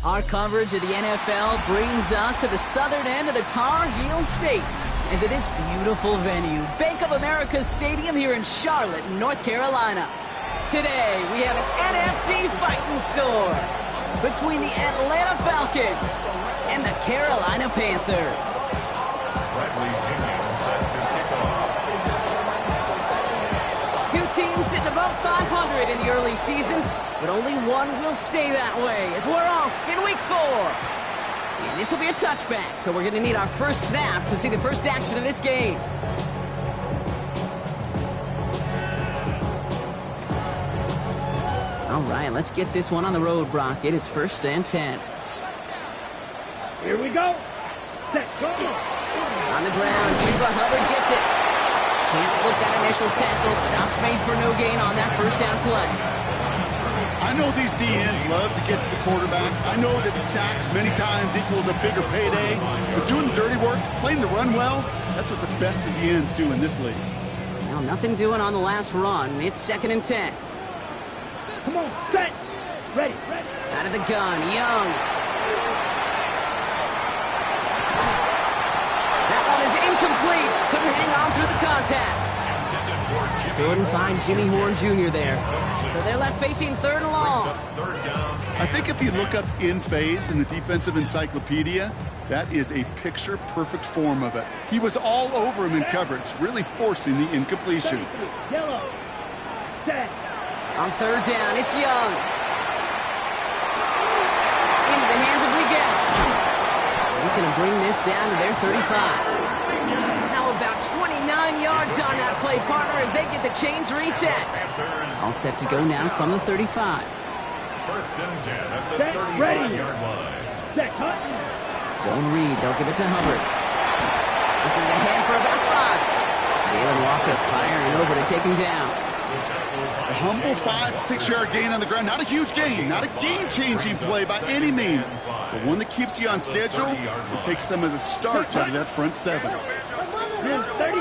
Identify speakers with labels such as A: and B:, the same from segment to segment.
A: Our coverage of the NFL brings us to the southern end of the Tar Heel State and to this beautiful venue, Bank of America Stadium here in Charlotte, North Carolina. Today, we have an NFC fighting store between the Atlanta Falcons and the Carolina Panthers. Two teams sitting above 500 in the early season, but only one will stay that way as we're off in week 4. And this will be a touchback, so we're going to need our first snap to see the first action of this game. All right, let's get this one on the road, Brock. It is 1st and 10.
B: Here we go. Set, go.
A: On the ground, Chuba Hubbard gets it. Can't slip that initial tackle. Stops made for no gain on that first down play.
C: I know these DNs love to get to the quarterback. I know that sacks many times equals a bigger payday. But doing the dirty work, playing the run well, that's what the best of the ends do in this league.
A: Well, nothing doing on the last run. It's 2nd and 10.
B: Come on, set. Ready.
A: Out of the gun, Young. That one is incomplete. Couldn't hang on through the contact. Couldn't find Jimmy Horn Jr. there. So they're left facing 3rd and long.
C: I think if you look up in phase in the defensive encyclopedia, that is a picture-perfect form of it. He was all over him in coverage, really forcing the incompletion.
B: Yellow. Set.
A: On 3rd down, it's Young. Into the hands of Leggett. He's going to bring this down to their 35. Now about 29 yards on that play, partner, as they get the chains reset. All set to go now from the 35.
B: 1st and 10 at the 35-yard line. Set, cut.
A: Zone read, they'll give it to Hubbard. This is ahead for about 5. Jalen Walker firing over to take him down.
C: A humble 5-6-yard gain on the ground. Not a huge gain, not a game-changing play by any means, but one that keeps you on schedule and takes some of the starch out of that front 7.
B: 32.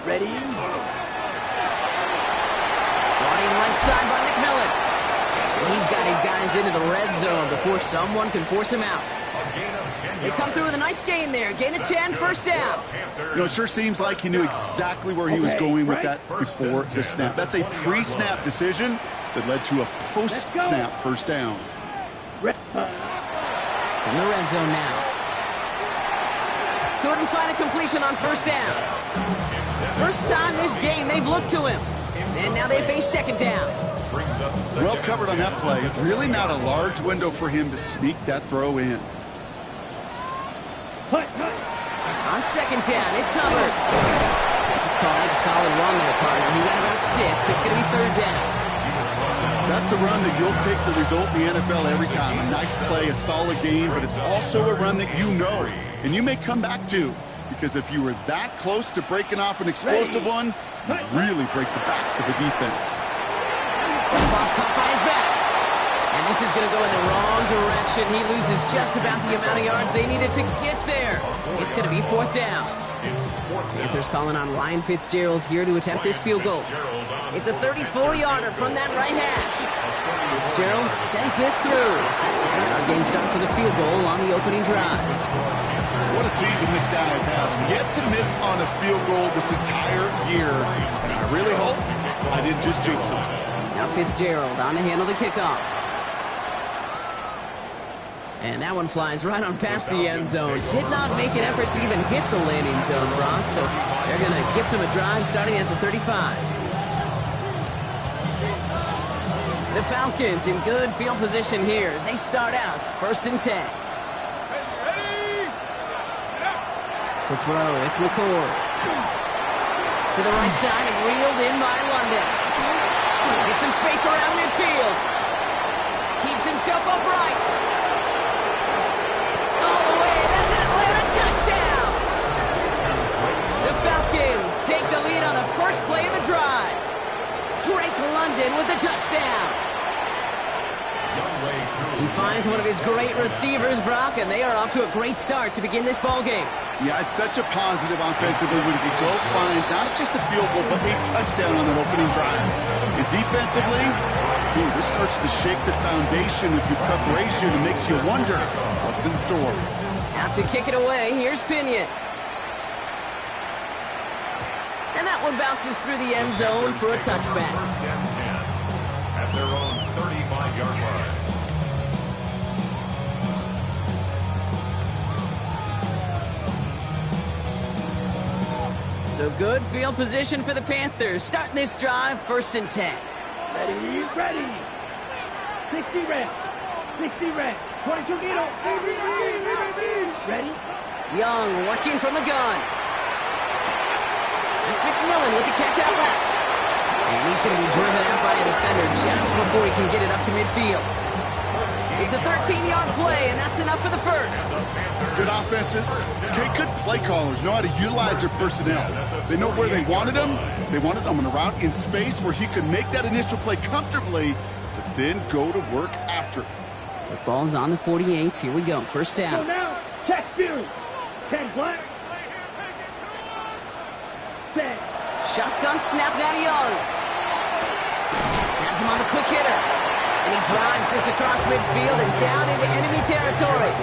B: Ready.
A: Brought in right side by McMillan. He's got his guys into the red zone before someone can force him out. They come through with a nice gain there. Gain of 10, 1st down.
C: You know, it sure seems like he knew exactly where he was going with that before the snap. That's a pre-snap decision that led to a post-snap 1st down.
A: In the red zone now. Couldn't find a completion on 1st down. First time this game they've looked to him. And now they face 2nd down.
C: Well covered on that play. Really not a large window for him to sneak that throw in.
A: On 2nd down, it's Hubbard. It's called a solid run there, partner. He got about 6. It's going to be 3rd down.
C: That's a run that you'll take the result in the NFL every time. A nice play, a solid game, but it's also a run that you know and you may come back to, because if you were that close to breaking off an explosive one, you really break the backs of the defense.
A: Off caught by his back. And this is going to go in the wrong direction. He loses just about the amount of yards they needed to get there. It's going to be 4th down. Panthers calling on Ryan Fitzgerald here to attempt this field goal. It's a 34-yarder from that right hash. Fitzgerald sends this through. And our game starts with a field goal on the opening drive.
C: What a season this guy has had. Yet to miss on a field goal this entire year. And I really hope I didn't just jinx him.
A: Now Fitzgerald on to handle the kickoff. And that one flies right on past the end zone. Did not make an effort to even hit the landing zone, Brock. So they're going to gift him a drive starting at the 35. The Falcons in good field position here as they start out 1st and 10. To throw, it's McCord. To the right side and reeled in by London. Gets some space around midfield. Keeps himself upright. All the way, that's an Atlanta touchdown! The Falcons take the lead on the first play of the drive. Drake London with the touchdown. He finds one of his great receivers, Brock, and they are off to a great start to begin this ball game.
C: Yeah, it's such a positive offensively when you go find not just a field goal, but a touchdown on that opening drive. And defensively, this starts to shake the foundation of your preparation and makes you wonder what's in store.
A: Out to kick it away, here's Pinion. And that one bounces through the end zone for a touchback.
B: At their own 35-yard line.
A: So good field position for the Panthers. Starting this drive, 1st and 10.
D: Ready. 60 reps. 22 needle. Ready.
A: Young working from the gun. That's McMillan with the catch out left. And he's going to be driven out by a defender just before he can get it up to midfield. It's a 13-yard play, and that's enough for the first.
C: Good offenses. Okay, good play callers know how to utilize their personnel. They know where they wanted them. They wanted them on a route in space where he could make that initial play comfortably, but then go to work after.
A: The ball's on the 48. Here we go. First
D: Go
A: down.
D: now. Check spirit. 10 black. Set.
A: Shotgun snap now to Young. Has him on the quick hitter. And he drives this across midfield and down into enemy territory.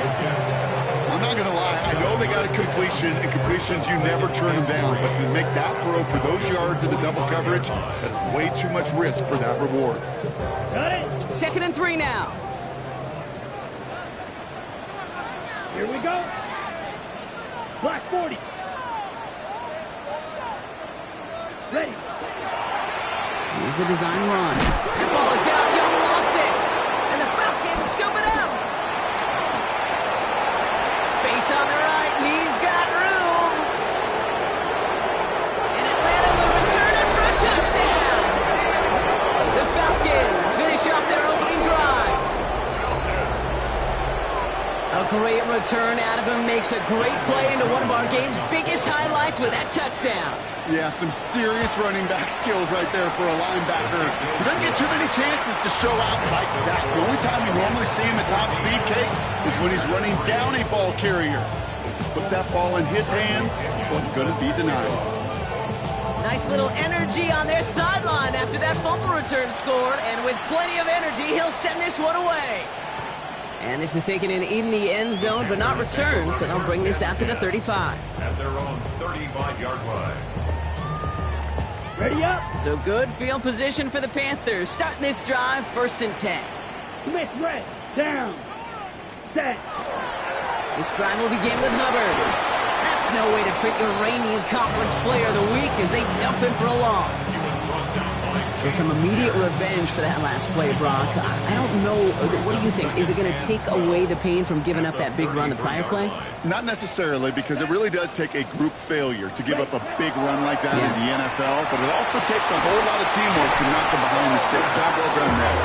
C: I'm not going to lie. I know they got a completion, and completions, you never turn them down. But to make that throw for those yards in the double coverage, that's way too much risk for that reward.
D: Got it.
A: 2nd and 3 now.
D: Here we go. Black 40. Ready.
A: Here's a design run. That ball is out. Young lost it. And the Falcons scoop it up. Space on the right. He's got room. And Atlanta will return it for a touchdown. The Falcons finish off their opening drive. A great return out of him. Makes a great play into one of our game's biggest highlights with that touchdown.
C: Yeah, some serious running back skills right there for a linebacker. He doesn't get too many chances to show out like that. The only time you normally see him at top speed, Kate, is when he's running down a ball carrier. To put that ball in his hands, wasn't going to be denied.
A: Nice little energy on their sideline after that fumble return scored, and with plenty of energy, he'll send this one away. And this is taken in the end zone, but not returned, so they'll bring this out to the 35.
B: At their own 35-yard line.
D: Ready up.
A: So good field position for the Panthers. Starting this drive, 1st and 10.
D: Smith red. Down. Set.
A: This drive will begin with Hubbard. That's no way to treat your reigning conference player of the week as they dump him for a loss. So some immediate revenge for that last play, Brock. I don't know. What do you think? Is it going to take away the pain from giving up that big run the prior play?
C: Not necessarily, because it really does take a group failure to give up a big run like that in the NFL, but it also takes a whole lot of teamwork to knock them behind the sticks. Job well done there.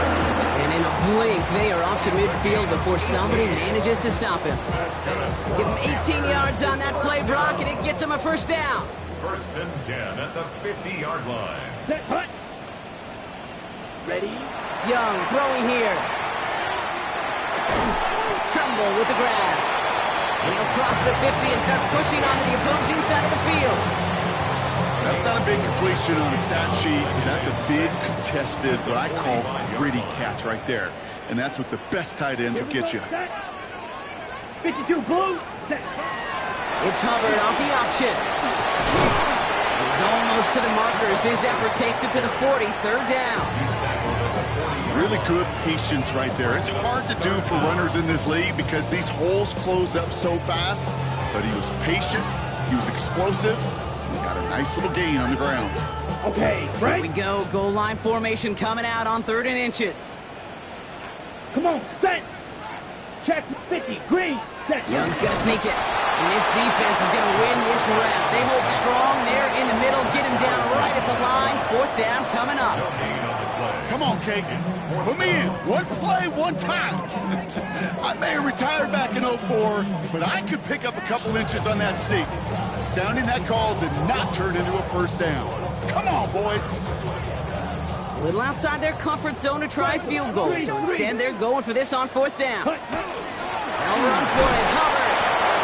A: And in a blink, they are off to midfield before somebody manages to stop him. Give him 18 yards on that play, Brock, and it gets him a first down.
B: 1st and 10 at the 50-yard line.
D: Set. Hut. Ready.
A: Young throwing here. Trumbull with the grab. And he'll cross the 50 and start pushing onto the opposing side of the field.
C: That's not a big completion on a stat sheet, but that's a big contested, what I call gritty catch right there. And that's what the best tight ends will get you.
D: 52 blue. Set.
A: It's Hubbard off the option. He's almost to the markers. His effort takes it to the 40, 3rd down.
C: Really good patience right there. It's hard to do for runners in this league because these holes close up so fast, but he was patient, he was explosive, and he got a nice little gain on the ground.
D: Okay,
A: Here
D: right?
A: we go. Goal line formation coming out on 3rd and inches.
D: Come on, set. Check 50. Green, set.
A: Young's going to sneak it. And this defense is going to win this rep. They hold strong there in the middle. Get him down right at the line. 4th down coming up.
C: Come on, Kate. Put me in. One play, one time. I may have retired back in '04, but I could pick up a couple inches on that sneak. Astounding that call did not turn into a 1st down. Come on, boys.
A: A little outside their comfort zone to try field goal. So instead, they're going for this on 4th down. They'll run for it. Hubbard.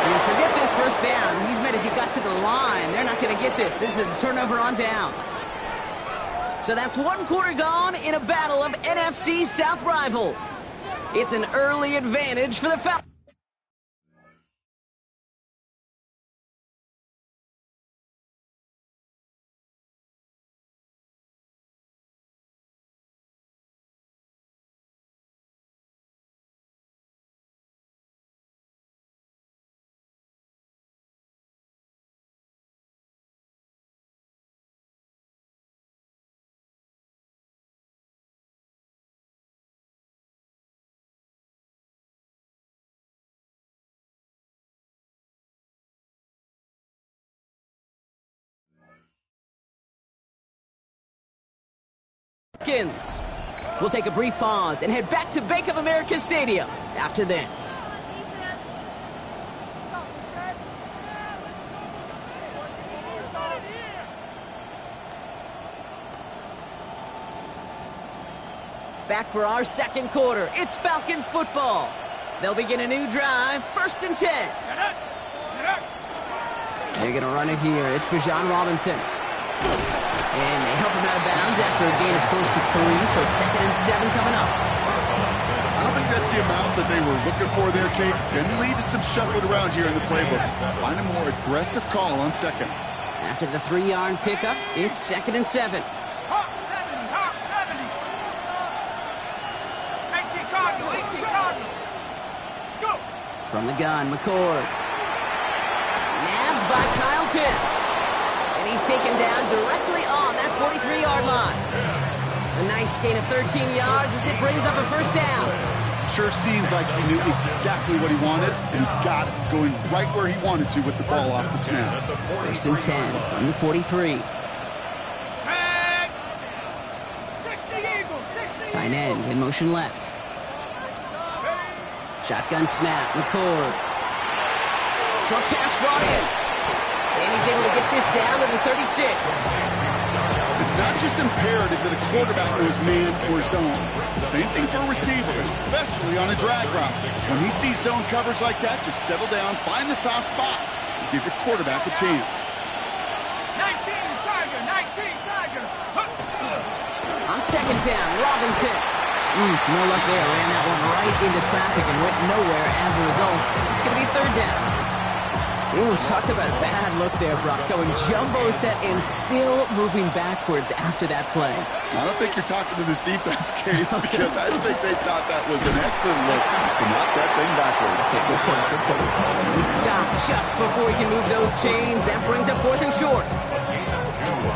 A: And forget this 1st down. He's mad as he got to the line. They're not going to get this. This is a turnover on downs. So that's 1 quarter gone in a battle of NFC South rivals. It's an early advantage for the Falcons. We'll take a brief pause and head back to Bank of America Stadium after this. Back for our 2nd quarter. It's Falcons football. They'll begin a new drive, 1st and 10. They're going to run it here. It's Bijan Robinson. And they help him out of bounds after a gain of close to 3, so 2nd and 7 coming up.
C: I don't think that's the amount that they were looking for there, Kate. Can lead to some shuffling around here in the playbook. Find a more aggressive call on 2nd.
A: After the 3-yard pickup, it's 2nd and 7.
E: Hawk 70, Hawk 70. 18 Cardinal, 18 Cardinal. Let's go.
A: From the gun, McCord. Nabbed by Kyle Pitts. And he's taken down directly on that 43-yard line. A nice gain of 13 yards as it brings up a 1st down.
C: Sure seems like he knew exactly what he wanted, and he got it, going right where he wanted to with the ball off the snap.
A: 1st and 10 from the 43.
E: Tag. 60 Eagles, 60
A: Tight end in motion left. Shotgun snap, McCord. Short pass brought in. And he's able to get this down to the 36.
C: It's not just imperative that a quarterback knows man or zone. Same thing for a receiver, especially on a drag route. When he sees zone coverage like that, just settle down, find the soft spot, and give your quarterback a chance.
E: 19 Tigers, 19 Tigers.
A: On 2nd down, Robinson. No luck there. Ran that one right into traffic and went nowhere as a result. It's going to be 3rd down. Ooh, talk about a bad look there, Brock. Going jumbo set and still moving backwards after that play.
C: I don't think you're talking to this defense, Kate, because I think they thought that was an excellent look to knock that thing backwards.
A: Okay, good point, good point. He stopped just before he can move those chains. That brings up 4th and short.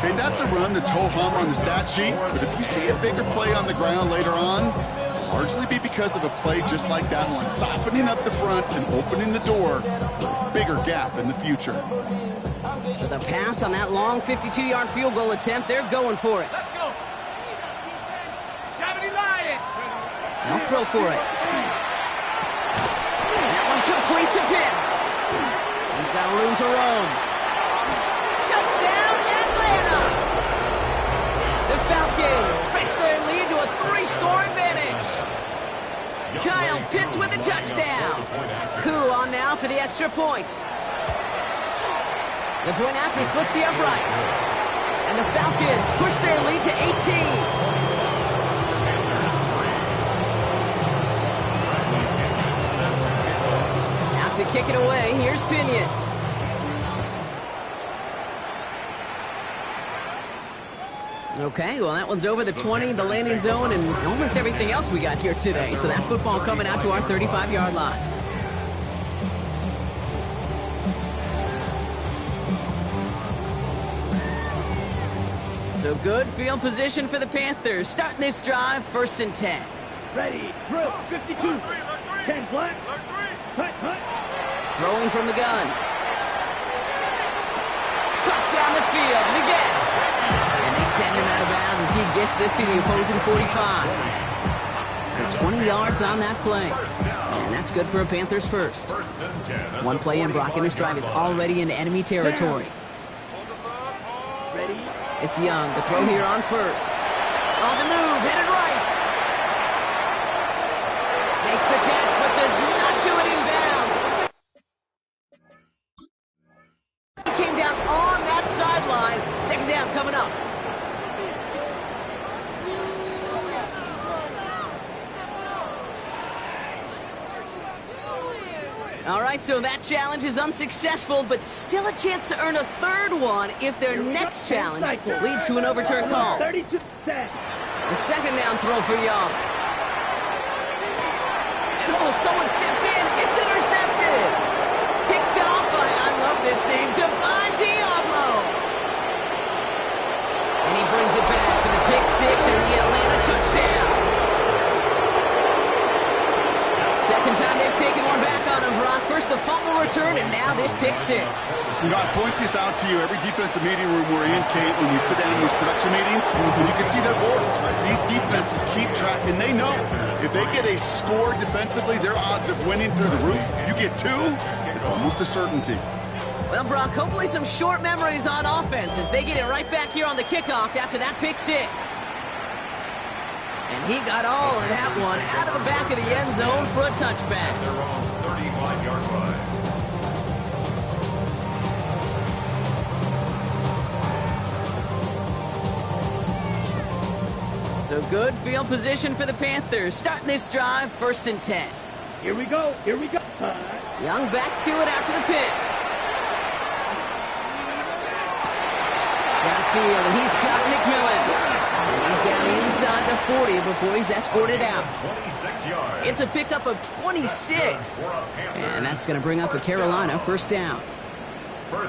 C: Okay, that's a run that's ho-hum on the stat sheet, but if you see a bigger play on the ground later on, largely be because of a play just like that one, softening up the front and opening the door for a bigger gap in the future.
A: So the pass on that long 52-yard field goal attempt, they're going for it.
E: Let's go. 70 Lions.
A: They'll throw for it. That one complete to Pitts. He's got room to roam. Touchdown, Atlanta! The Falcons stretch their lead to a 3-score advantage. Kyle Pitts with a touchdown. Koo on now for the extra point. The point after splits the uprights. And the Falcons push their lead to 18. Out to kick it away, here's Pinion. Okay, well, that one's over the 20, the landing zone, and almost everything else we got here today. So that football coming out to our 35-yard line. So good field position for the Panthers. Starting this drive, 1st and 10.
D: Ready, drill, 52. 10 black. Cut.
A: Throwing from the gun. Cut down the field, and again. And they send him out of bounds as he gets this to the opposing 45. So 20 yards on that play. And that's good for a Panthers first. One play in, Brock, in this drive is already into enemy territory.
D: Ready.
A: It's Young, the throw here on 1st. On the move, headed right. Makes the catch, but does not do it in bounds. He came down on that sideline. 2nd down coming up. All right, so that challenge is unsuccessful, but still a chance to earn a 3rd one if their next challenge leads to an overturned call.
D: 32%.
A: The 2nd down throw for Young. And someone stepped in. It's intercepted. Picked off by, I love this name, Divine Diablo. And he brings it back for the pick 6 and the Atlanta touchdown. 2nd time they've taken one back on him, Brock. First the fumble return, and now this pick 6.
C: You know, I point this out to you every defensive meeting room we're in, Kate, when we sit down in these production meetings, and you can see their boards, right? These defenses keep track, and they know if they get a score defensively, their odds of winning through the roof. You get 2, it's almost a certainty.
A: Well, Brock, hopefully some short memories on offense as they get it right back here on the kickoff after that pick 6. And he got all of that one out of the back of the end zone for a touchback.
B: Their own 35-yard line.
A: So good field position for the Panthers. Starting this drive, 1st and 10.
D: Here we go.
A: Young back to it after the pick. Downfield, and he's got McMillan. And he's down inside the 40 before he's escorted out.
B: 26 yards.
A: It's a pickup of 26. And that's going to bring up a Carolina 1st down.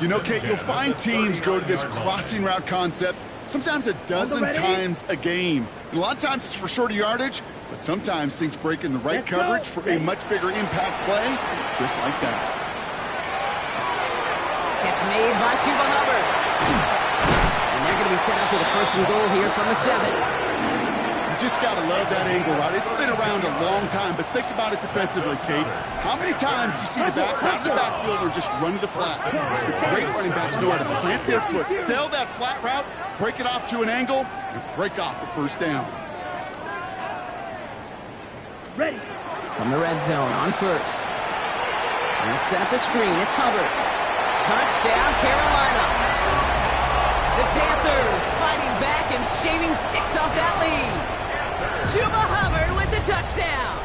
C: You know, Kate, you'll find teams go to this crossing route concept sometimes a dozen times a game. And a lot of times it's for shorter yardage, but sometimes things break in the right coverage for a much bigger impact play, just like that.
A: Catch made by Chuba Hubbard. And they're going to be set up with a 1st and goal here from the 7.
C: You just got to love that angle route. It's been around a long time, but think about it defensively, Kate. How many times you see the backs out of the backfield or just run to the flat? The great running backs know how to plant their foot, sell that flat route, break it off to an angle, and break off the 1st down.
D: Ready.
A: From the red zone on 1st. And it's set up the screen. It's Hubbard. Touchdown, Carolina. The Panthers fighting back and shaving 6 off that lead. Chuba Hubbard with the touchdown.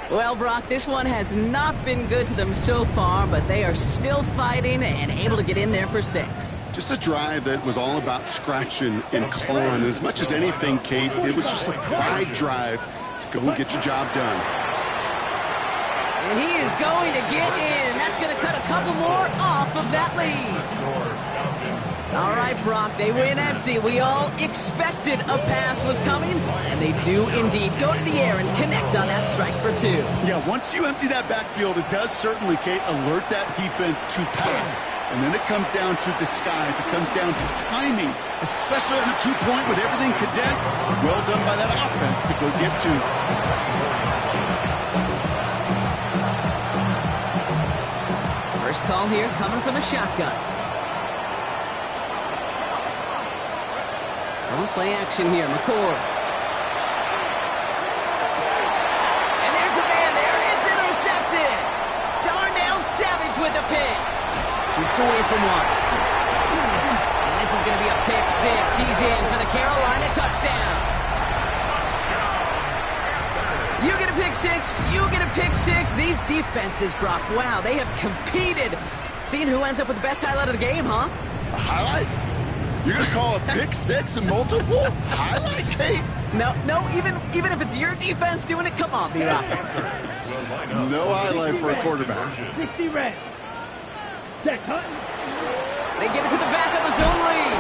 A: Well, Brock, this one has not been good to them so far, but they are still fighting and able to get in there for 6.
C: Just a drive that was all about scratching and clawing. As much as anything, Kate, it was just a pride drive to go and get your job done.
A: And he is going to get in. That's going to cut a couple more off of that lead. All right, Brock, they win empty. We all expected a pass was coming, and they do indeed go to the air and connect on that strike for 2.
C: Yeah, once you empty that backfield, it does certainly, Kate, alert that defense to pass. And then it comes down to disguise. It comes down to timing, especially on a 2-point with everything condensed. Well done by that offense to go get 2.
A: First call here coming from the shotgun. Don't play action here, McCord. And there's a man there. It's intercepted. Darnell Savage with the pick. Shoots away from one. And this is going to be a pick 6. He's in for the Carolina touchdown. You get a pick 6. You get a pick 6. These defenses, Brock, wow, they have competed. Seeing who ends up with the best highlight of the game, huh?
C: A highlight? You're going to call a pick 6 and multiple? Highlight, Kate?
A: No, even if it's your defense doing it, come on, B-Rock.
C: No highlight for a quarterback.
D: 60 red. Set, cut.
A: They give it to the back of the zone read.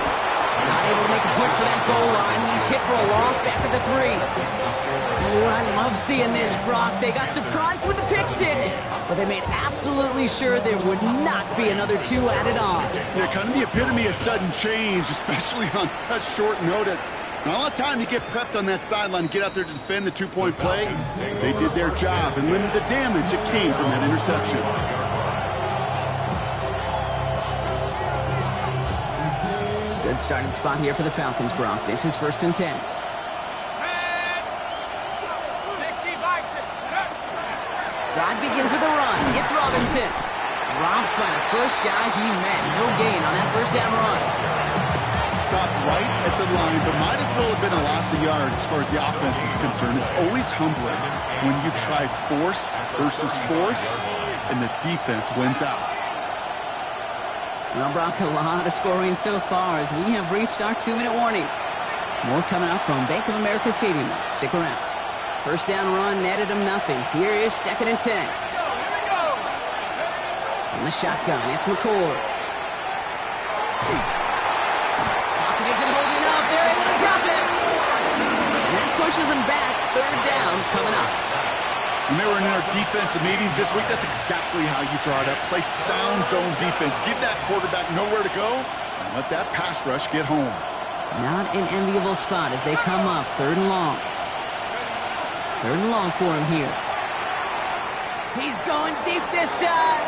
A: Not able to make a push for that goal line. He's hit for a loss back at the 3. Oh, I love seeing this, Brock. They got surprised with the pick 6, but they made absolutely sure there would not be another 2 added on.
C: Yeah, kind of the epitome of sudden change, especially on such short notice. Not a lot of time to get prepped on that sideline and get out there to defend the 2-point play. They did their job and limited the damage that came from that interception.
A: Good starting spot here for the Falcons, Brock. This is 1st and 10. Drive begins with a run. It's Robinson. Dropped by the first guy he met. No gain on that first down run.
C: Stopped right at the line, but might as well have been a loss of yards as far as the offense is concerned. It's always humbling when you try force versus force, and the defense wins out.
A: Well, Brock, a lot of scoring so far as we have reached our 2-minute warning. More coming up from Bank of America Stadium. Stick around. First down run netted him nothing. Here is 2nd and 10. From the shotgun, it's McCord. Pocket isn't holding up. They're able to drop it. And that pushes him back. 3rd down coming up.
C: When they were in our defensive meetings this week, that's exactly how you draw it up. Play sound zone defense. Give that quarterback nowhere to go and let that pass rush get home.
A: Not an enviable spot as they come up. 3rd and long. 3rd and long for him here. He's going deep this time.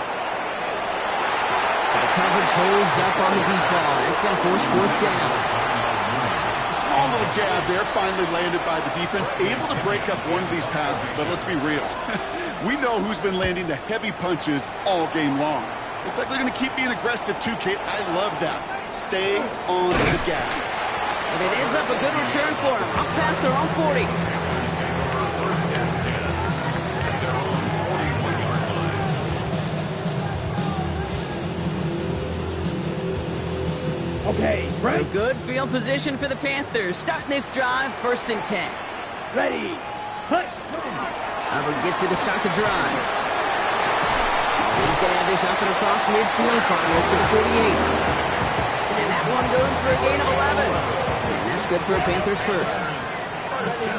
A: So the coverage holds up on the deep ball. That's going to force 4th down.
C: A small little jab there, finally landed by the defense. Able to break up one of these passes, but let's be real. We know who's been landing the heavy punches all game long. Looks like they're going to keep being aggressive too, Kate. I love that. Stay on the gas.
A: And it ends up a good return for them. Up past their own 40.
D: Okay,
A: So
D: right?
A: good field position for the Panthers. Starting this drive, 1st and 10.
D: Ready. Hut.
A: Hubbard gets it to start the drive. He's going to have this up and across midfield, partner to the 48. And that one goes for a gain of 11. And that's good for a Panthers first.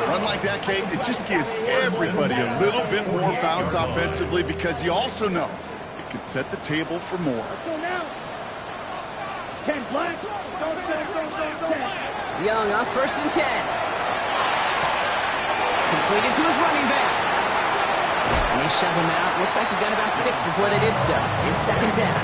C: Run like that, Kate, it just gives everybody a little bit more bounce offensively because you also know it could set the table for more.
D: Let's go now. 10 black. 10.
A: Young up 1st and 10. Completed to his running back. And they shove him out. Looks like he got about 6 before they did so. It's 2nd down.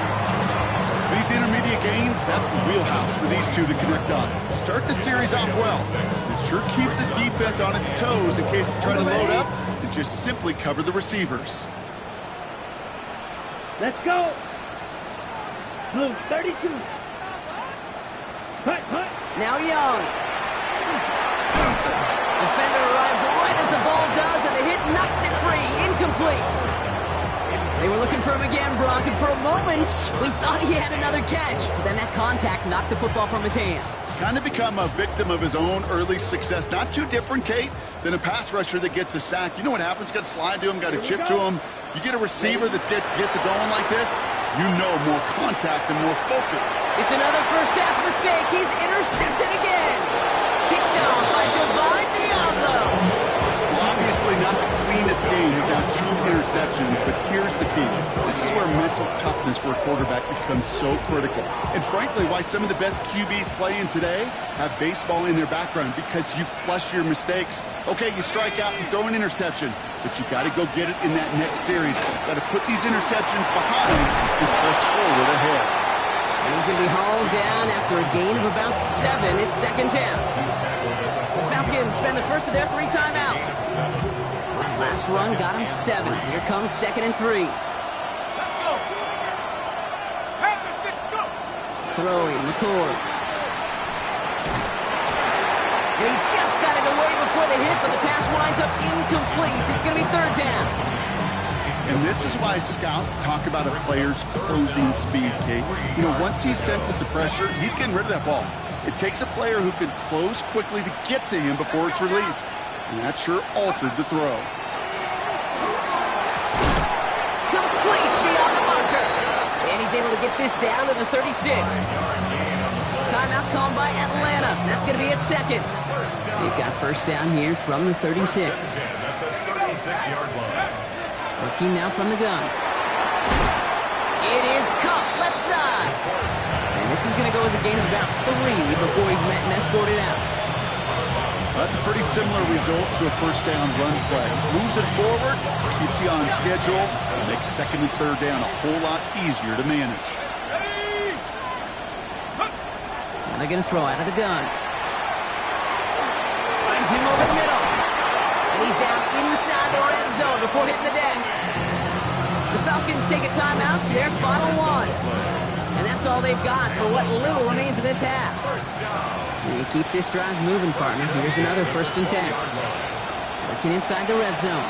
C: These intermediate gains, that's the wheelhouse for these two to connect on. Start the series off well. It sure keeps the defense on its toes in case they try to load up and just simply cover the receivers.
D: Let's go. Blue 32. Hut, hut.
A: Now Young. Defender arrives right as the ball does, and the hit knocks it free. Incomplete. They were looking for him again, Brock, and for a moment, we thought he had another catch. But then that contact knocked the football from his hands.
C: Kind of become a victim of his own early success. Not too different, Kate, than a pass rusher that gets a sack. You know what happens? Got to slide to him, got to chip to him. You get a receiver that gets it going like this, you know more contact and more focus.
A: It's another first half mistake. He's intercepted again. Kicked down by Divine Diablo.
C: Well, obviously not the cleanest game without 2 interceptions, but here's the key. This is where mental toughness for a quarterback becomes so critical. And frankly, why some of the best QBs playing today have baseball in their background, because you flush your mistakes. Okay, you strike out, you throw an interception, but you got to go get it in that next series. Got to put these interceptions behind and press forward ahead.
A: And he's going to be hauled down after a gain of about 7. It's 2nd down. The Falcons spend the first of their 3 timeouts. Last run got him 7. Here comes 2nd and 3.
E: Let's go. Panthers, go.
A: Throwing McCord. They just got it away before the hit, but the pass winds up incomplete. It's going to be 3rd down.
C: And this is why scouts talk about a player's closing speed, Kate. You know, once he senses the pressure, he's getting rid of that ball. It takes a player who can close quickly to get to him before it's released. And that sure altered the throw.
A: Complete beyond the marker. And he's able to get this down to the 36. Timeout called by Atlanta. That's going to be its second. They've got first down here from the 36. Looking now from the gun. It is Cup, left side. And this is going to go as a gain of about 3 before he's met and escorted out.
C: That's a pretty similar result to a first down run play. Moves it forward, keeps you on schedule, and makes second and third down a whole lot easier to manage.
A: Now they're going to throw out of the gun. Finds him over the middle. And he's down inside the red zone before hitting the deck. The Falcons take a timeout to their final one. And that's all they've got for what little remains of this half. And you keep this drive moving, partner. Here's another 1st and 10. Looking inside the red zone.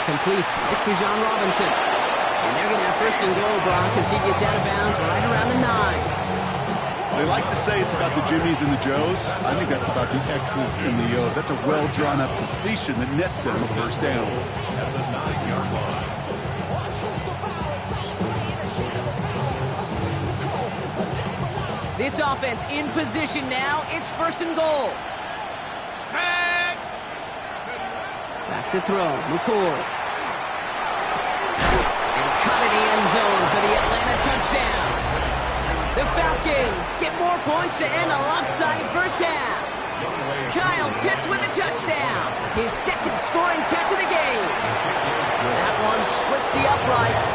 A: Complete. It's Bijan Robinson. And they're going to have 1st and goal, Brock, as he gets out of bounds right around the 9.
C: They like to say it's about the Jimmies and the Joes. I think that's about the X's and the O's. That's a well-drawn-up completion that nets them a first down.
B: At the 9-yard line.
A: This offense in position now. It's 1st and goal. Back to throw. McCoy. And cut in the end zone for the Atlanta touchdown. The Falcons get more points to end a lopsided first half. Kyle Pitts with a touchdown. His 2nd scoring catch of the game. That one splits the uprights.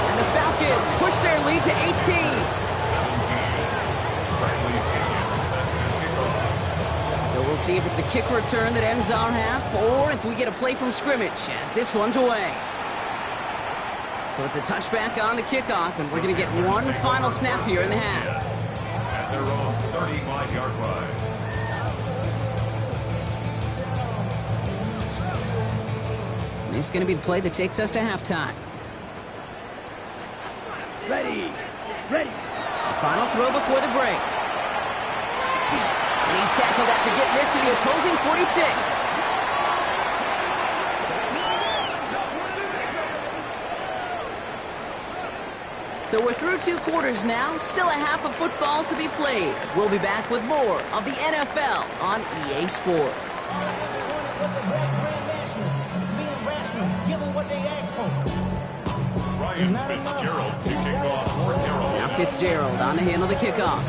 A: And the Falcons push their lead to 18. So we'll see if it's a kick return that ends our half or if we get a play from scrimmage as this one's away. So it's a touchback on the kickoff, and we're going to get one final snap here in the half.
B: At their own 35-yard line.
A: This is going to be the play that takes us to halftime.
D: Ready. Ready.
A: The final throw before the break. And he's tackled after getting this to the opposing 46. So we're through 2 quarters now. Still a half of football to be played. We'll be back with more of the NFL on EA Sports.
B: Ryan Fitzgerald to kick off for Carroll.
A: Now Fitzgerald on to handle the kickoff.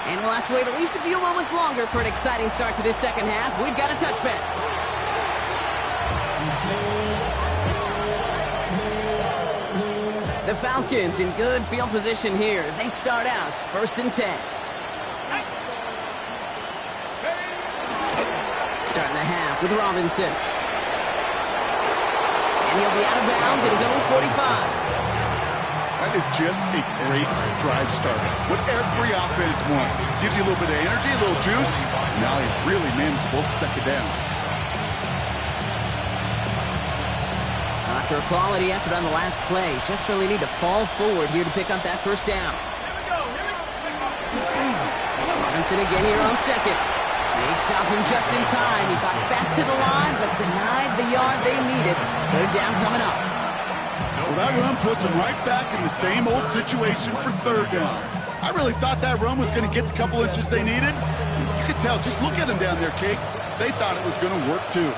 A: And we'll have to wait at least a few moments longer for an exciting start to this second half. We've got a touchback. The Falcons in good field position here as they start out 1st and 10. Starting the half with Robinson. And he'll be out of bounds at his own 45.
C: That is just a great drive starter. What every offense wants. Gives you a little bit of energy, a little juice. Now a really manageable 2nd down.
A: After a quality effort on the last play, just really need to fall forward here to pick up that 1st down. Robinson again here on 2nd. They stop him just in time. He got back to the line, but denied the yard they needed. 3rd down coming up.
C: Well, that run puts them right back in the same old situation for 3rd down. I really thought that run was going to get the couple inches they needed. You could tell, just look at them down there, Kate. They thought it was going to work too.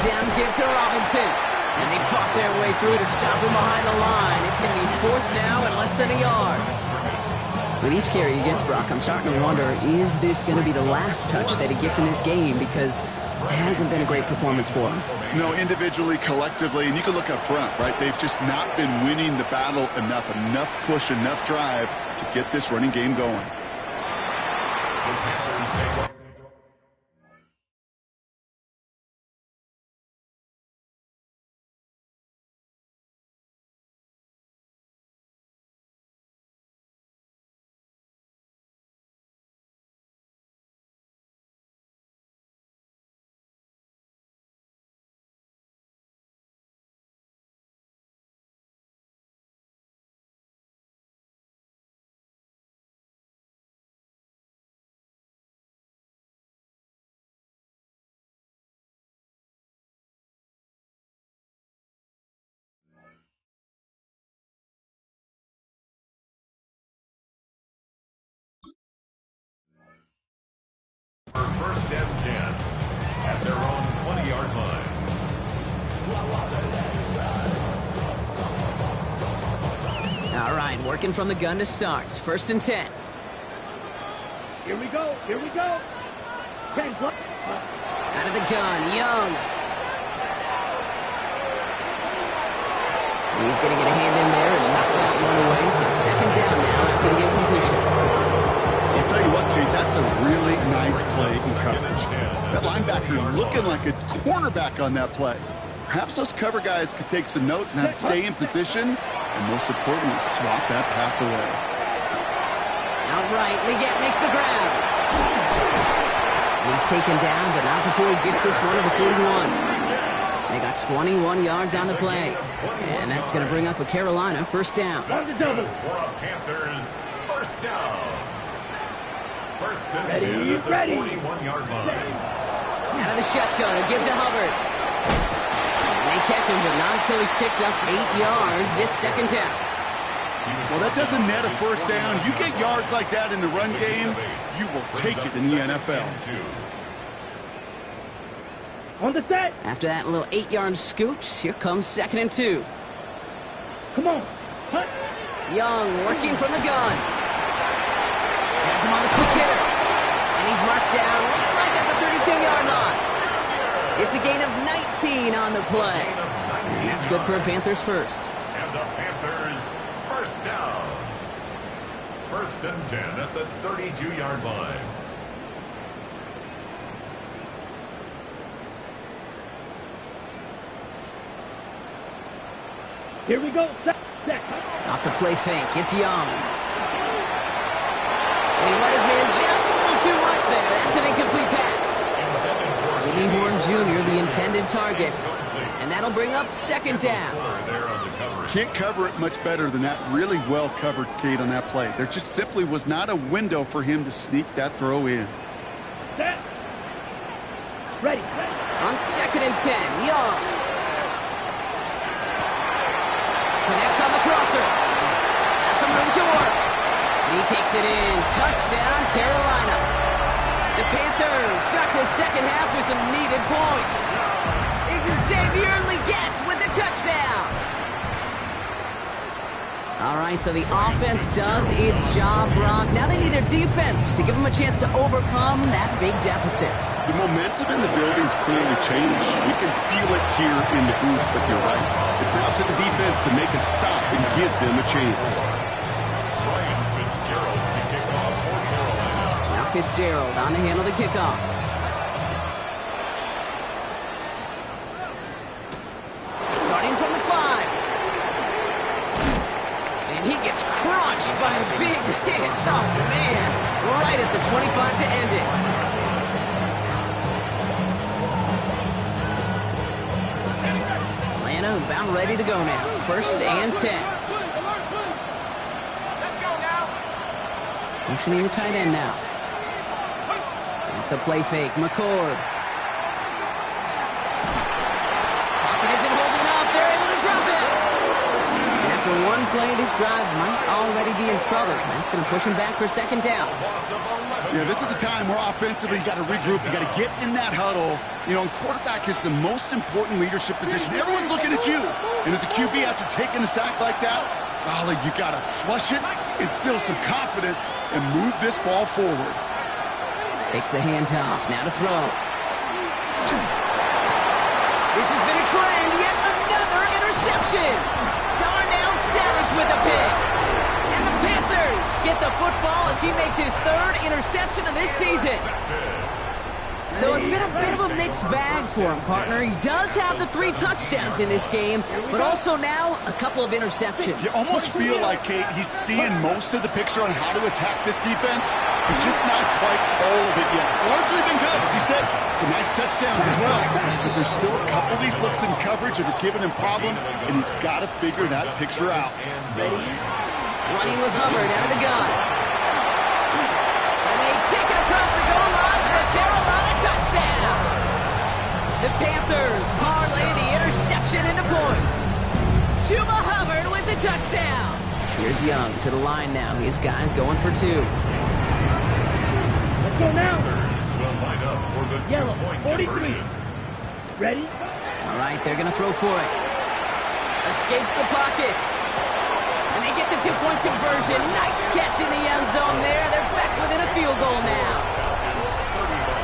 A: Down kick to Robinson. And they fought their way through to stop him behind the line. It's going to be 4th now and less than a yard. With each carry he gets, Brock, I'm starting to wonder, is this going to be the last touch that he gets in this game? Because it hasn't been a great performance for him.
C: No, individually, collectively, and you can look up front, right? They've just not been winning the battle enough push, enough drive to get this running game going.
A: All right, working from the gun to start. 1st and 10.
D: Here we go. Here we go. 10 black.
A: Out of the gun, Young. He's going to get a hand in there and knock that one away. So 2nd down now after the incompletion.
C: I'll tell you what, Kate, that's a really nice play in coverage. That linebacker looking like a cornerback on that play. Perhaps those cover guys could take some notes and have to stay in position, and most importantly, swat that pass away.
A: Outright, Leggett makes the grab. He's taken down, but not before he gets this one to the 41. They got 21 yards on the play, and that's going to bring up a Carolina 1st down.
B: For a Panthers 1st down. 1st and 10 at the 41-yard line.
A: Out of the shotgun, a give to Hubbard. And they catch him, but not until he's picked up 8 yards. It's 2nd down.
C: Well, that doesn't net a 1st down. You get yards like that in the run game, you will take it in the NFL.
D: On the set.
A: After that little 8-yard scoot, here comes 2nd and 2.
D: Come on. Hut.
A: Young working from the gun. Has him on the quick hitter. And he's marked down, looks like at the 32-yard line. It's a gain of 19 on the play. And that's good for a Panthers 1st.
B: And the Panthers 1st down. 1st and 10 at the 32-yard line.
D: Here we go. Set.
A: Off the play fake, it's Young. And he let his man just a little too much there. That's an incomplete pass. Jimmy Horn Jr., the intended target. And that'll bring up 2nd down.
C: Can't cover it much better than that. Really well covered, Kate, on that play. There just simply was not a window for him to sneak that throw in.
D: Set. Ready.
A: On 2nd and 10, Young. Connects on the crosser. Has some room to work. He takes it in. Touchdown, Carolina. The Panthers start the 2nd half with some needed points. Xavier Leggett with the touchdown. All right, so the offense does its job, Brock. Now they need their defense to give them a chance to overcome that big deficit.
C: The momentum in the building's clearly changed. We can feel it here in the booth, but you're right. It's now up to the defense to make a stop and give them a chance.
A: Now Fitzgerald on to handle the kickoff. Starting from the 5. He gets crunched by a big hit. Oh, man. Right at the 25 to end it. Atlanta about ready to go now. 1st and 10.
E: Let's go now.
A: Motioning the tight end now. Off the play fake, McCord. Pocket isn't holding up. They're able to drop it. After one play, this drive might already be in trouble. That's going to push him back for 2nd down.
C: Yeah, this is a time where offensively you got to regroup. You got to get in that huddle. You know, and quarterback is the most important leadership position. Everyone's looking at you. And as a QB, after taking a sack like that, golly, you got to flush it, instill some confidence, and move this ball forward.
A: Takes the handoff. Now to throw. This has been a trend. Yet another interception. Darnell Savage with a pick. And the Panthers get the football as he makes his 3rd interception of this season. So it's been a bit of a mixed bag for him, partner. He does have the 3 touchdowns in this game, but also now a couple of interceptions.
C: You almost feel like, Kate, he's seeing most of the picture on how to attack this defense, but just not quite all of it yet. It's largely been good, as you said. Some nice touchdowns as well, but there's still a couple of these looks in coverage that are giving him problems, and he's got to figure that picture out.
A: Running with Hubbard out of the gun. And they take it across the goal line for a Carolina touchdown. The Panthers parlay the interception into points. Chuba Hubbard with the touchdown. Here's Young to the line now. His guys going for 2.
D: Let's go now.
B: Will line up for the
D: Yellow,
B: 2-point
D: 43.
B: conversion.
D: Ready?
A: All right, they're going to throw for it. Escapes the pocket. And they get the the two-point conversion. Nice catch in the end zone there. They're back within a field goal now.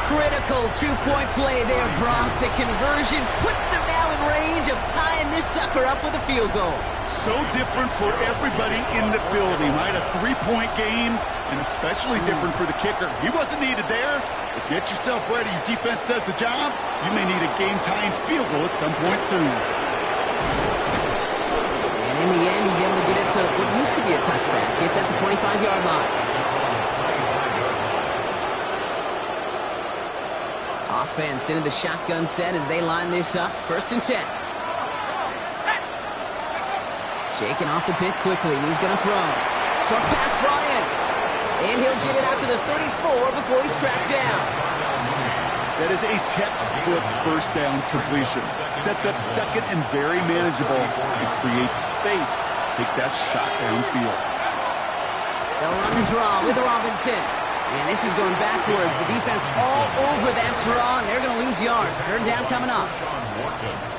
A: Critical two-point play there, Brock. The conversion puts them now in range of tying this sucker up with a field goal.
C: So different for everybody in the building, right? A three-point game, and especially different for the kicker. He wasn't needed there, but get yourself ready. Your defense does the job. You may need a game-tying field goal at some point soon.
A: And in the end, he's able to get it to what used to be a touchback. It's at the 25-yard line. Offense into the shotgun set as they line this up. 1st and 10. Shaking off the pick quickly. He's going to throw. Short pass brought in. And he'll get it out to the 34 before he's tracked down.
C: That is a textbook first down completion. Sets up second and very manageable and creates space to take that shot downfield.
A: They'll run the draw with Robinson. And this is going backwards. The defense all over that draw, and they're going to lose yards. 3rd down coming up.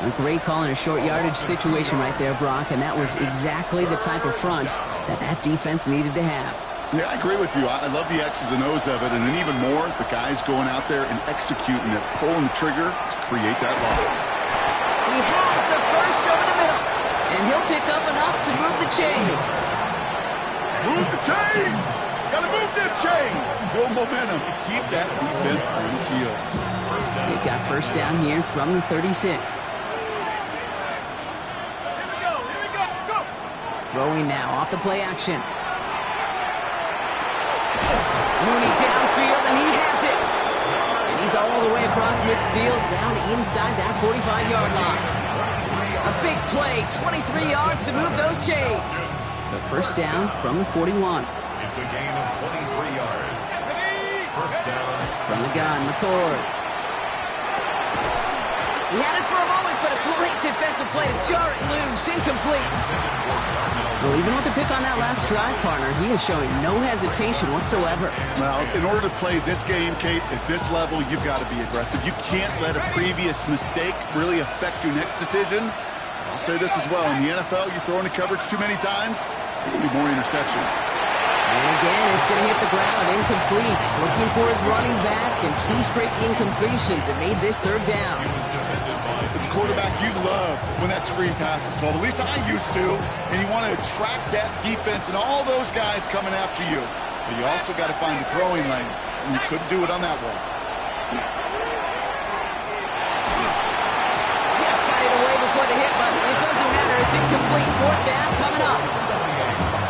A: A great call in a short yardage situation right there, Brock, and that was exactly the type of front that defense needed to have.
C: Yeah, I agree with you. I love the X's and O's of it, and then even more, the guys going out there and executing it, pulling the trigger to create that loss.
A: He has the first over the middle, and he'll pick up enough to move the chains.
C: Move the chains! Gotta move them chains! Build momentum to keep that defense on its heels.
A: They've got 1st down here from the 36.
E: Here we go.
A: Throwing now off the play action. Mooney downfield, and he has it. And he's all the way across midfield, down inside that 45-yard line. A big play, 23 yards to move those chains. So 1st down from the 41.
B: It's a gain of 23 yards. 1st down.
A: From the gun, McCord. He had it for a moment, but a great defensive play to jar it loose. Incomplete. Well, even with the pick on that last drive, partner, he is showing no hesitation whatsoever.
C: Well, in order to play this game, Kate, at this level, you've got to be aggressive. You can't let a previous mistake really affect your next decision. I'll say this as well. In the NFL, you throw into coverage too many times, there will be more interceptions.
A: And again, it's going to hit the ground. Incomplete. Looking for his running back, and 2 straight incompletions have made this 3rd down.
C: As a quarterback, you love when that screen pass is called. At least I used to. And you want to attract that defense and all those guys coming after you. But you also got to find the throwing lane. And you couldn't do it on that one.
A: Just got it away before the hit button. It doesn't matter. It's incomplete. 4th down coming up.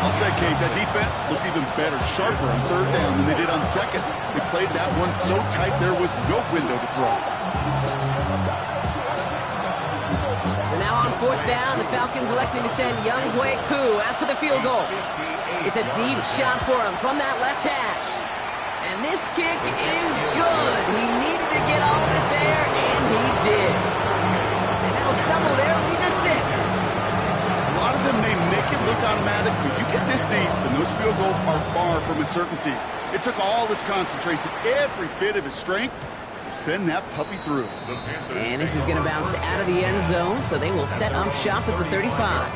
C: I'll say, Kate, that defense looked even better, sharper on 3rd down than they did on 2nd. They played that one so tight there was no window to throw.
A: So now on 4th down, the Falcons electing to send Young Hui Koo after the field goal. It's a deep shot for him from that left hash. And this kick is good. He needed to get all of it there, and he did. And that'll double their lead to 6.
C: A lot of them may make it look automatic, but you get this deep, and those field goals are far from a certainty. It took all his concentration, every bit of his strength, to send that puppy through.
A: And this is going to bounce out of the end zone, so they will set up shop at the 35.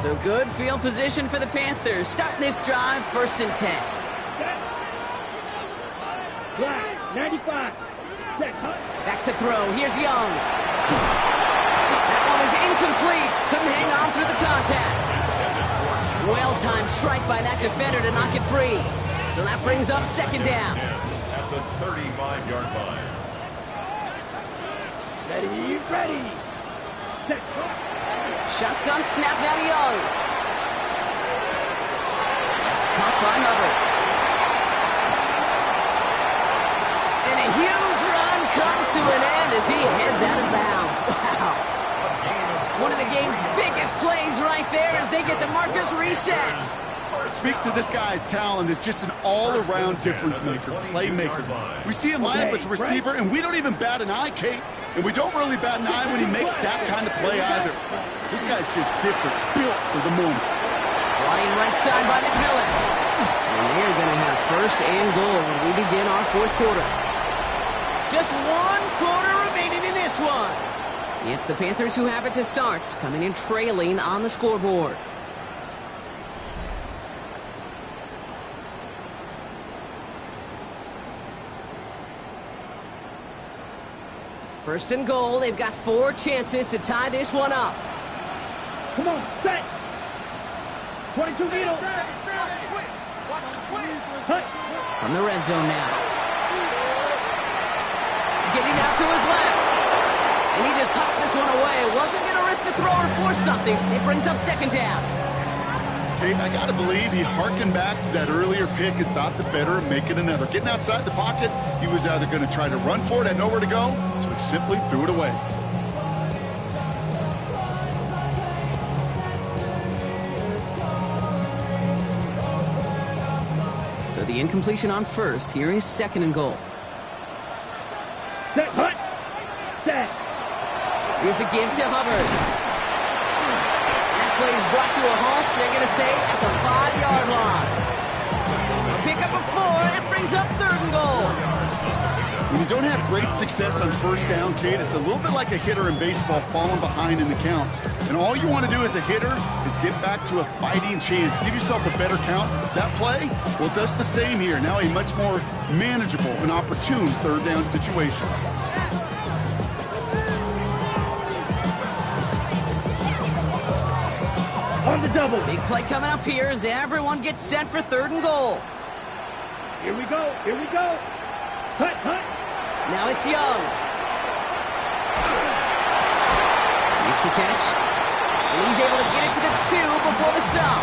A: So good field position for the Panthers. Starting this drive, 1st and 10.
D: Right, 95. Set.
A: Back to throw. Here's Young. That one is incomplete. Couldn't hang on through the contact. Well-timed strike by that defender to knock it free. So that brings up 2nd down.
B: At the 35-yard line.
D: Ready. Set.
A: Shotgun snap now to Young. That's caught by Hubbard. And a huge run comes to an end as he heads out of bounds. Wow. One of the game's biggest plays right there as they get the markers reset.
C: Speaks to this guy's talent as just an all-around difference maker, playmaker. We see him line up as a receiver, and we don't even bat an eye, Kate. And we don't really bat an eye when he makes that kind of play either. This guy's just different, built for the moment.
A: Flying right side by McMillan. And they're going to have 1st and goal when we begin our 4th quarter. Just 1 quarter remaining in this one. It's the Panthers who have it to start, coming in trailing on the scoreboard. First and goal, they've got 4 chances to tie this one up.
D: Come on, set. 22 meter.
A: From the red zone now. Getting out to his left. And he just hucks this one away. Wasn't going to risk a throw or force something. It brings up second down.
C: Kate, I got to believe he harkened back to that earlier pick and thought the better of making another. Getting outside the pocket, he was either going to try to run for it, had nowhere to go, so he simply threw it away.
A: So the incompletion on first. Here is second and goal.
D: Set, hut. Set.
A: Here's a give to Hubbard. That play is brought to a halt, they're going to say, at the 5-yard line. A pickup of 4. That brings up third and goal.
C: When you don't have great success on first down, Kate, it's a little bit like a hitter in baseball falling behind in the count. And all you want to do as a hitter is get back to a fighting chance. Give yourself a better count. That play, well, it does the same here. Now a much more manageable and opportune third down situation.
D: On the double.
A: Big play coming up here as everyone gets set for third and goal.
D: Here we go. Here we go. Hut, hut.
A: Now it's Young. Makes the catch. And he's able to get it to the 2 before the stop.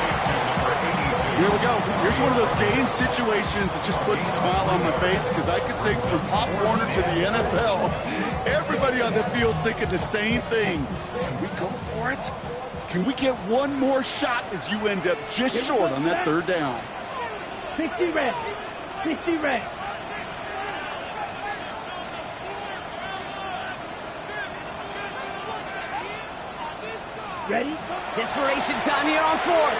C: Here we go. Here's one of those game situations that just puts a smile on my face because I could think from Pop Warner to the NFL, everybody on the field thinking the same thing. Can we go for it? Can we get one more shot as you end up just short on that third down?
D: 60 red. 60 red. Ready?
A: Desperation time here on fourth.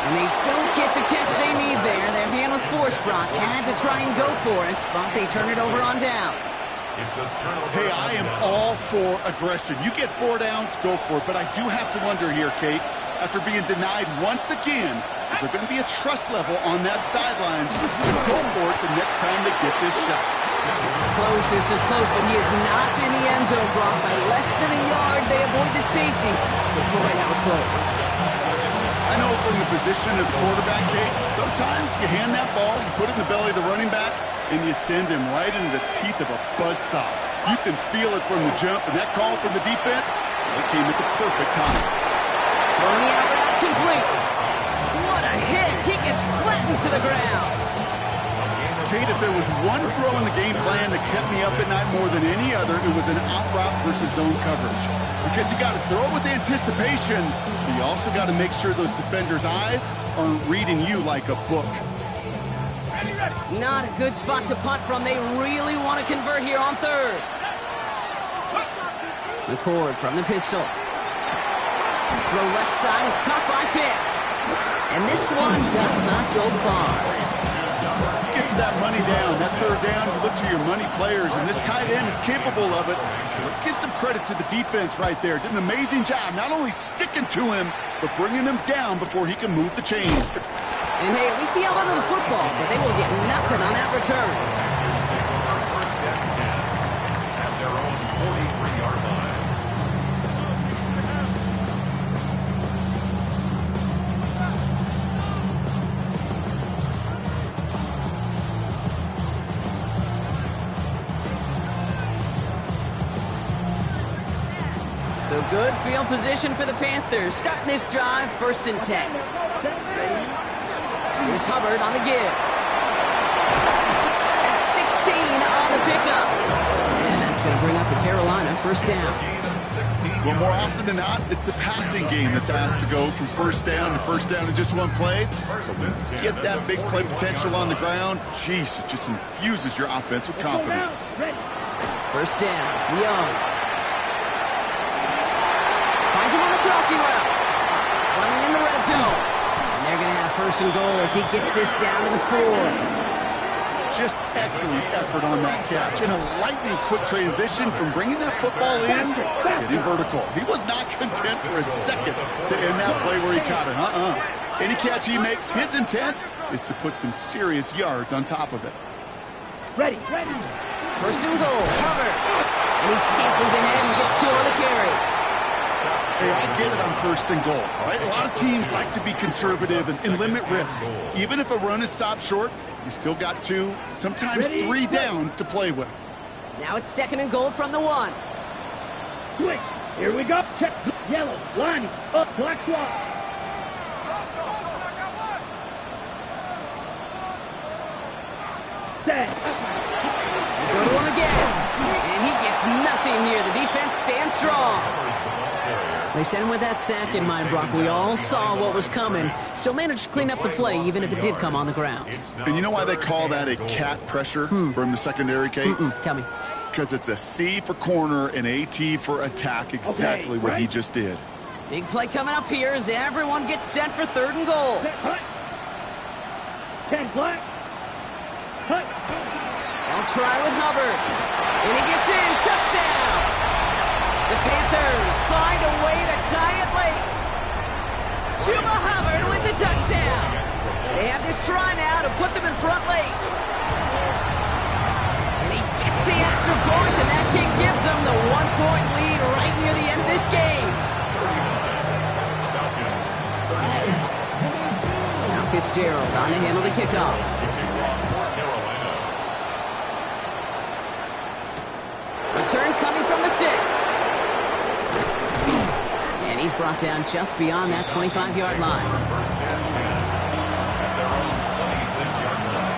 A: And they don't get the catch they need there. Their hand was forced, Brock. Had to try and go for it, but they turn it over on downs.
C: Hey, I am all for aggression. You get 4 downs, go for it. But I do have to wonder here, Kate, after being denied once again, is there going to be a trust level on that sidelines to go for it the next time they get this shot?
A: This is close, but he is not in the end zone, Brock. By less than a yard, they avoid the safety. But boy, that was close.
C: I know from the position of the quarterback, Kate, sometimes you hand that ball, you put it in the belly of the running back, and you send him right into the teeth of a buzzsaw. You can feel it from the jump, and that call from the defense, it came at the perfect time.
A: Throwing the out route complete. What a hit! He gets flattened to the ground.
C: Kate, if there was one throw in the game plan that kept me up at night more than any other, it was an out route versus zone coverage. Because you got to throw with anticipation, but you also got to make sure those defenders' eyes aren't reading you like a book.
A: Not a good spot to punt from. They really want to convert here on third. McCord from the pistol. Throw left side is caught by Pitts. And this one does not go far.
C: Get to that money down, that third down, you look to your money players, and this tight end is capable of it. Let's give some credit to the defense right there. Did an amazing job, not only sticking to him, but bringing him down before he can move the chains.
A: And hey, at least he held onto the football, but they will get nothing on that return.
B: First down 10 at their own 43-yard line.
A: So good field position for the Panthers. Starting this drive, 1st and 10. Here's Hubbard on the give. That's 16 on the pickup. And that's going to bring up the Carolina first down.
C: Well, more often than not, it's a passing game that's asked to go from first down in just one play. But when you get that big play potential on the ground, geez, it just infuses your offense with confidence.
A: First down, Young. Finds him on the crossing route. Running in the red zone. And they're going to have 1st and goal as he gets this down to the 4.
C: Just excellent effort on that catch. And a lightning-quick transition from bringing that football in to getting vertical. He was not content for a second to end that play where he caught it. Any catch he makes, his intent is to put some serious yards on top of it.
D: Ready.
A: First and goal, cover. And he scampers ahead and gets 2 on the carry.
C: Hey, I get it on first and goal, right? A lot of teams like to be conservative and limit risk. Even if a run is stopped short, you still got 2, sometimes 3 downs to play with.
A: Now it's second and goal from the 1.
D: Quick. Here we go. Check. Yellow. Lining. Up. Black swap. Set.
A: Go to him again. And he gets nothing here. The defense stands strong. They sent him with that sack in mind, Brock. We all saw what was coming, so managed to clean up the play, even if it did come on the ground.
C: And you know why they call that a cat pressure from the secondary, Kate?
A: Tell me.
C: Because it's a C for corner and a T for attack, exactly what he just did.
A: Big play coming up here as everyone gets set for third and goal.
D: Set. Hut. 10 black. Hut.
A: They'll try with Hubbard. And he gets in. Touchdown. The Panthers find a way to tie it late. Chuba Hubbard with the touchdown. They have this try now to put them in front late. And he gets the extra point, and that kick gives them the 1-point lead right near the end of this game. Now Fitzgerald on to handle the kickoff. Return coming from the 6. And he's brought down just beyond that 25-yard line.
B: First and 10 at their own 26-yard line.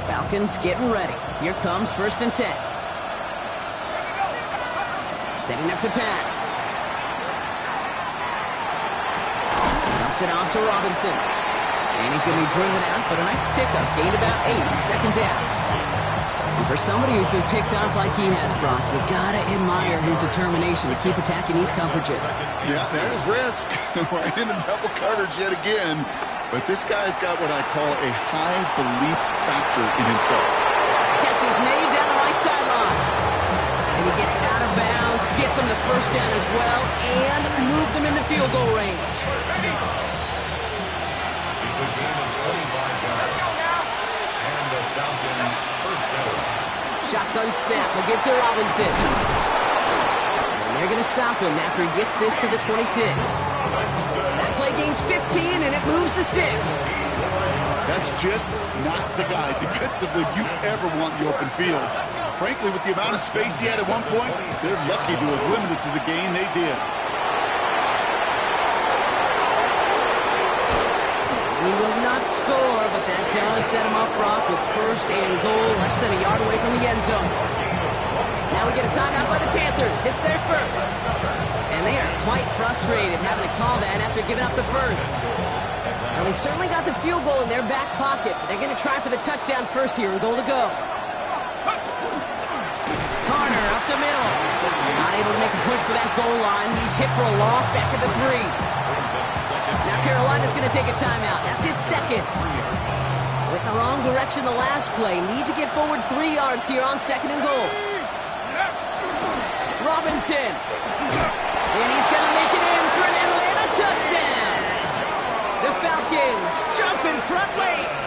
A: Falcons getting ready. Here comes first and 10. Setting up to pass. Dumps it off to Robinson. And he's going to be driven out, but a nice pickup. Gained about 8, second down. And for somebody who's been picked off like he has, Brock, you got to admire his determination to keep attacking these coverages.
C: Yeah, there's risk. Right into double coverage yet again. But this guy's got what I call a high belief factor in himself.
A: Catch is made down the right sideline. And he gets out of bounds, gets him the first down as well, and move them into field goal range.
B: It's a game of 25 yards. And the Falcons first down.
A: Shotgun snap, we'll get to Robinson. And they're going to stop him after he gets this to the 26. That play gains 15, and it moves the sticks.
C: That's just not the guy defensively you ever want in the open field. Frankly, with the amount of space he had at one point, they're lucky to have limited to the game they did.
A: He will not score, but that does set him up, Brock, with first and goal, less than a yard away from the end zone. Now we get a timeout by the Panthers. It's their first. And they are quite frustrated having to call that after giving up the first. Well, they've certainly got the field goal in their back pocket, but they're going to try for the touchdown first here and goal to go. Carter up the middle. Not able to make a push for that goal line. He's hit for a loss back at the 3. Now Carolina's going to take a timeout. That's its second. With the wrong direction the last play. Need to get forward 3 yards here on second and goal. Robinson. And he's going to make it in for an Atlanta touchdown. The Falcons jump in front late.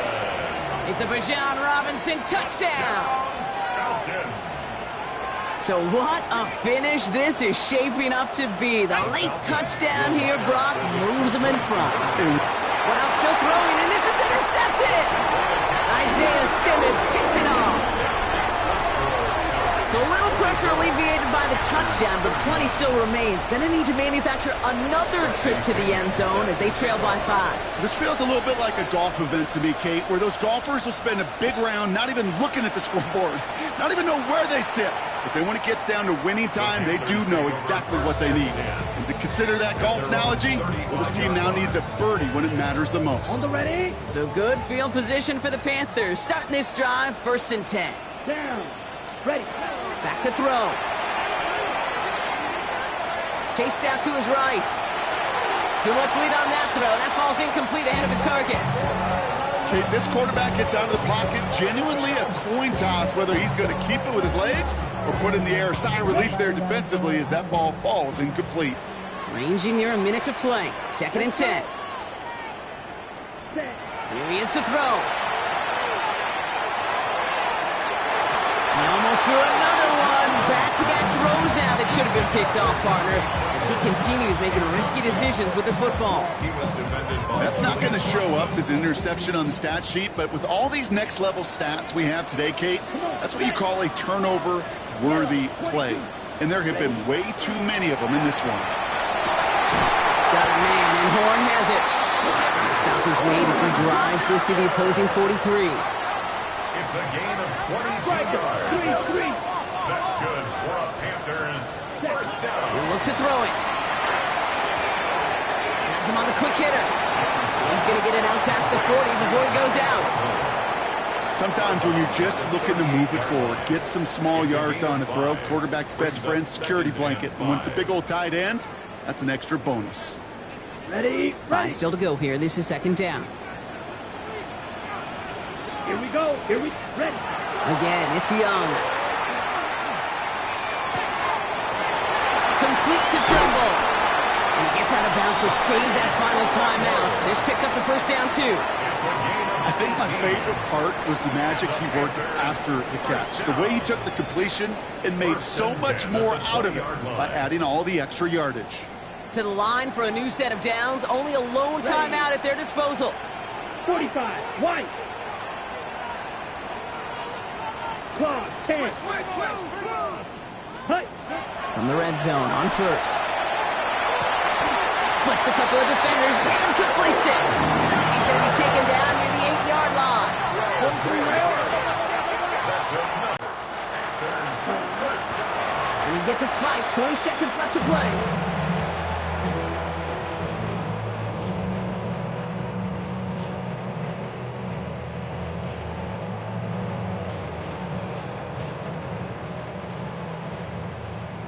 A: It's a Bijan Robinson touchdown. So what a finish this is shaping up to be. The late touchdown here, Brock, moves them in front. While still throwing, and this is intercepted. Isaiah Simmons picks it off. So a little pressure alleviated by the touchdown, but plenty still remains. Going to need to manufacture another trip to the end zone as they trail by 5.
C: This feels a little bit like a golf event to me, Kate, where those golfers will spend a big round not even looking at the scoreboard, not even know where they sit. But then when it gets down to winning time, they do know exactly what they need. And to consider that golf analogy, well, this team now needs a birdie when it matters the most.
D: On the ready.
A: So good field position for the Panthers. Starting this drive, 1st and 10.
D: Down. Ready.
A: Back to throw. Chased out to his right. Too much lead on that throw. That falls incomplete ahead of his target.
C: Okay, this quarterback gets out of the pocket, genuinely a coin toss, whether he's going to keep it with his legs or put it in the air. Sigh of relief there defensively as that ball falls incomplete.
A: Ranging near a minute to play. 2nd and 10. Here he is to throw. He almost threw another one. Back-to-back throws now that should have been picked off, partner, as he continues making risky decisions with the football.
C: That's not going to show up as an interception on the stat sheet, but with all these next-level stats we have today, Kate, that's what you call a turnover-worthy play. And there have been way too many of them in this one.
A: Got a man, and Horn has it. The stop is made as he drives this to the opposing 43.
B: It's a gain of 22 yards.
D: 3-3.
B: That's good for a Panthers first down.
A: He'll look to throw it. Has him on the quick hitter. He's going to get it out past the 40 before he goes out.
C: Sometimes when you're just looking to move it forward, get some small yards on a throw, quarterback's best friend, security blanket. And when it's a big old tight end, that's an extra bonus.
D: Ready.
A: 5 still to go here. This is 2nd down.
D: Here we go. Here we ready.
A: Again, it's Young. Complete to Trumbull. And he gets out of bounds to save that final timeout. This picks up the first down, too.
C: I think my favorite part was the magic he worked after the catch. The way he took the completion and made so much more out of it by adding all the extra yardage.
A: To the line for a new set of downs. Only a lone timeout at their disposal.
D: 45. White. Clock. 10. Hut.
A: From the red zone on 1st. Splits a couple of defenders and completes it. He's going to be taken down near the 8-yard line. And he gets it spiked. 20 seconds left to play.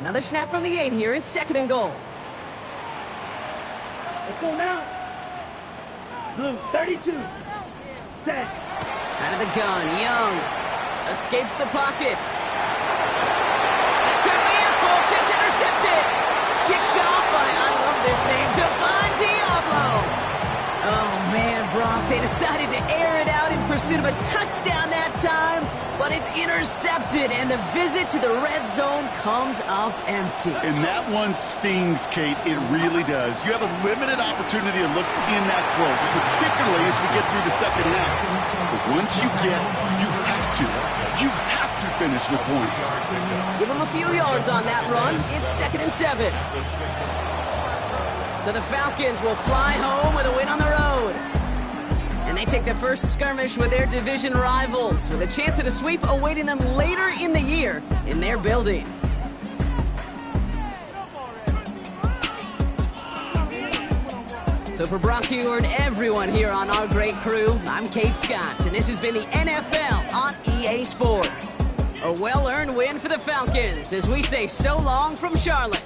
A: Another snap from the 8 here. It's 2nd and goal.
D: Let's go now. Blue, 32. Set.
A: Out of the gun, Young escapes the pocket. It could be it, folks. It's intercepted. Picked off by, I love this name, Devon Diablo. Oh, man, Brock, they decided to air it out in pursuit of a touchdown that time, but it's intercepted, and the visit to the red zone comes up empty.
C: And that one stings, Kate. It really does. You have a limited opportunity that looks in that close, particularly as we get through the second half. But once you have to finish with points.
A: Give them a few yards on that run. It's 2nd and 7. So the Falcons will fly home with a win on the road. And they take their first skirmish with their division rivals, with a chance at a sweep awaiting them later in the year in their building. So for Brock Hugher and everyone here on our great crew, I'm Kate Scott, and this has been the NFL on EA Sports. A well-earned win for the Falcons as we say so long from Charlotte.